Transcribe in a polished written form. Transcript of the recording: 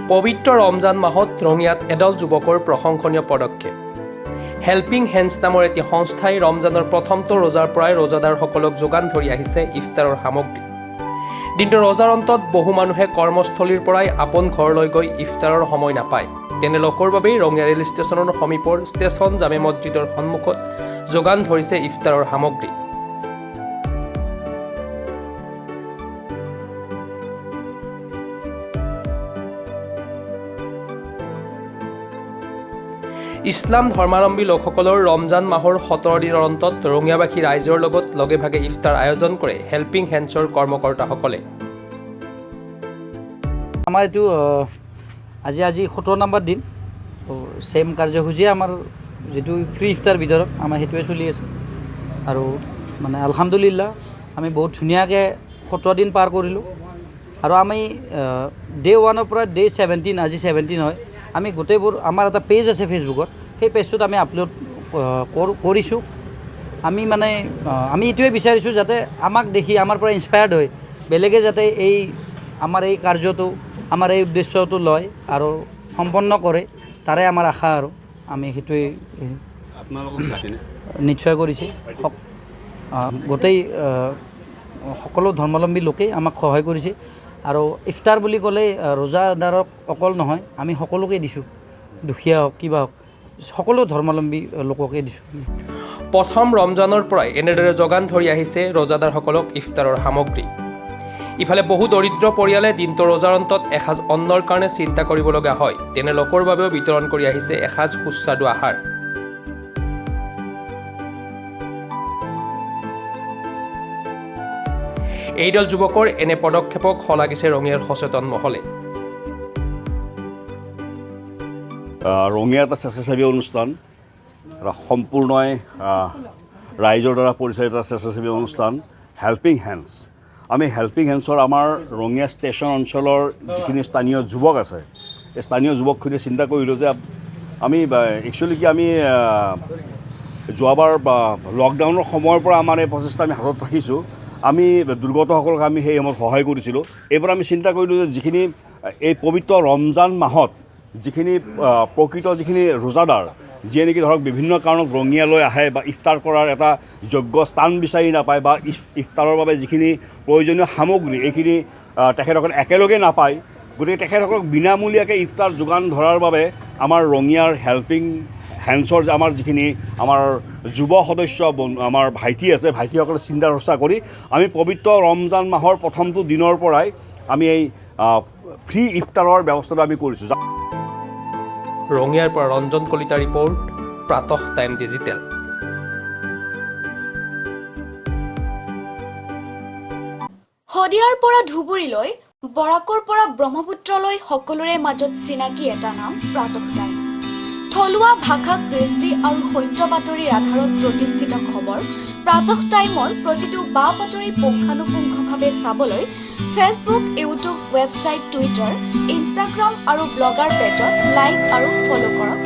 পবিত্ৰ ৰমজান মাহত ৰঙিয়াত এদল যুৱকৰ প্ৰশংসনীয় পদক্ষেপ। হেল্পিং হেণ্ডছ নামৰ এটি সংস্থাই ৰমজানৰ প্ৰথমটো ৰোজাৰ পৰাই ৰোজাদাৰসকলক যোগান ধৰি আহিছে ইফতাৰৰ সামগ্ৰী। দিনটো ৰোজাৰ অন্তত বহু মানুহে কৰ্মস্থলীৰ পৰাই আপোন ঘৰলৈ গৈ ইফতাৰৰ সময় নাপায়। তেনে লোকৰ বাবেই ৰঙিয়া ৰেল ষ্টেচনৰ সমীপৰ ষ্টেচন জামে মছজিদৰ সন্মুখত যোগান ধৰিছে ইফতাৰৰ সামগ্ৰী। ইছলাম ধৰ্মাৱলম্বী লোকসকলৰ ৰমজান মাহৰ 17 দিনৰ অন্তত ৰঙিয়াবাসী ৰাইজৰ লগত লগে ভাগে ইফতাৰ আয়োজন কৰে হেল্পিং হেণ্ডছৰ কৰ্মকৰ্তাসকলে। আমাৰ এইটো আজি 17 নম্বৰ দিন, ছেম কাৰ্যসূচীয়ে আমাৰ যিটো ফ্ৰী ইফতাৰ ভিতৰত আমাৰ সেইটোৱে চলি আছে। আৰু মানে আলহামদুলিল্লাহ আমি বহুত ধুনীয়াকৈ 17 দিন পাৰ কৰিলোঁ। আৰু আমি ডে 1ৰ পৰা ডে 17, আজি 17 হয়, আমি গোটেইবোৰ আমাৰ এটা পেজ আছে ফেচবুকত, সেই পেজটোত আমি আপলোড কৰিছোঁ। আমি এইটোৱে বিচাৰিছোঁ যাতে আমাক দেখি আমাৰ পৰা ইনস্পায়াৰ্ড হৈ বেলেগে যাতে আমাৰ এই কাৰ্যটো, আমাৰ এই উদ্দেশ্যটো লয় আৰু সম্পন্ন কৰে, তাৰে আমাৰ আশা। আৰু আমি সেইটোৱে নিশ্চয় কৰিছে। গোটেই সকলো ধৰ্মাৱলম্বী লোকেই আমাক সহায় কৰিছে। আৰু ইফতাৰ বুলি ক'লে ৰোজাদাৰক অকল নহয়, আমি সকলোকে দিছোঁ, দুখীয়া হওক কিবা হওক, সকলো ধৰ্মাৱলম্বী লোককে দিছোঁ। প্ৰথম ৰমজানৰ পৰাই এনেদৰে যোগান ধৰি আহিছে ৰোজাদাৰসকলক ইফতাৰৰ সামগ্ৰী। ইফালে বহু দৰিদ্ৰ পৰিয়ালে দিনটো ৰোজাৰ অন্তত এসাঁজ অন্নৰ কাৰণে চিন্তা কৰিব লগা হয়। তেনে লোকৰ বাবেও বিতৰণ কৰি আহিছে এসাঁজ সুস্বাদু আহাৰ। এইদল যুৱকৰ এনে পদক্ষেপক শলাগিছে ৰঙিয়াৰ সচেতন মহলে। ৰঙিয়া এটা স্বেচ্ছাসেৱী অনুষ্ঠান, এটা সম্পূৰ্ণই ৰাইজৰ দ্বাৰা পৰিচালিত স্বেচ্ছাসেৱী অনুষ্ঠান হেল্পিং হেণ্ডছ। আমি হেল্পিং হেণ্ডছৰ আমাৰ ৰঙিয়া ষ্টেচন অঞ্চলৰ যিখিনি স্থানীয় যুৱক আছে, এই স্থানীয় যুৱকখিনিয়ে চিন্তা কৰিলোঁ যে আমি যোৱাবাৰ লকডাউনৰ সময়ৰ পৰা আমাৰ এই প্ৰচেষ্টা আমি হাতত ৰাখিছোঁ। আমি দুৰ্গতসকলক আমি সেই সময়ত সহায় কৰিছিলোঁ। এইবাৰ আমি চিন্তা কৰিলোঁ যে যিখিনি এই পবিত্ৰ ৰমজান মাহত যিখিনি প্ৰকৃত যিখিনি ৰোজাদাৰ, যিয়ে নেকি ধৰক বিভিন্ন কাৰণত ৰঙিয়ালৈ আহে বা ইফতাৰ কৰাৰ এটা যোগ্য স্থান বিচাৰি নাপায় বা ইফতাৰৰ বাবে যিখিনি প্ৰয়োজনীয় সামগ্ৰী এইখিনি তেখেতসকলে একেলগে নাপায়, গতিকে তেখেতসকলক বিনামূলীয়াকৈ ইফতাৰ যোগান ধৰাৰ বাবে আমাৰ ৰঙিয়াৰ হেল্পিং হেণ্ডছৰ আমাৰ যিখিনি আমাৰ যুৱ সদস্য আমাৰ ভাইটি আছে, ভাইটিসকলে চিন্তা চৰ্চা কৰি আমি পবিত্ৰ ৰমজান মাহৰ প্ৰথমটো দিনৰ পৰাই আমি এই ফ্ৰী ইফতাৰৰ ব্যৱস্থাটো আমি কৰিছোঁ। ৰঙিয়াৰ পৰা ৰঞ্জন কলিতা ৰিপৰ্ট, প্ৰাতঃ টাইম ডিজিটেল। শদিয়াৰ পৰা ধুবুৰীলৈ, বৰাকৰ পৰা ব্ৰহ্মপুত্ৰলৈ সকলোৰে মাজত চিনাকি এটা নাম প্ৰাতঃ টাইম। থলুৱা ভাষা, কৃষ্টি আৰু সত্য বাতৰিৰ আধাৰত প্ৰতিষ্ঠিত খবৰ প্ৰাতঃ টাইমৰ প্ৰতিটো বা বাতৰি পুংখানুপুংখভাৱে চাবলৈ Facebook, YouTube, website, Twitter, Instagram আৰু ব্লগাৰ পেজত লাইক আৰু ফ'ল' কৰক।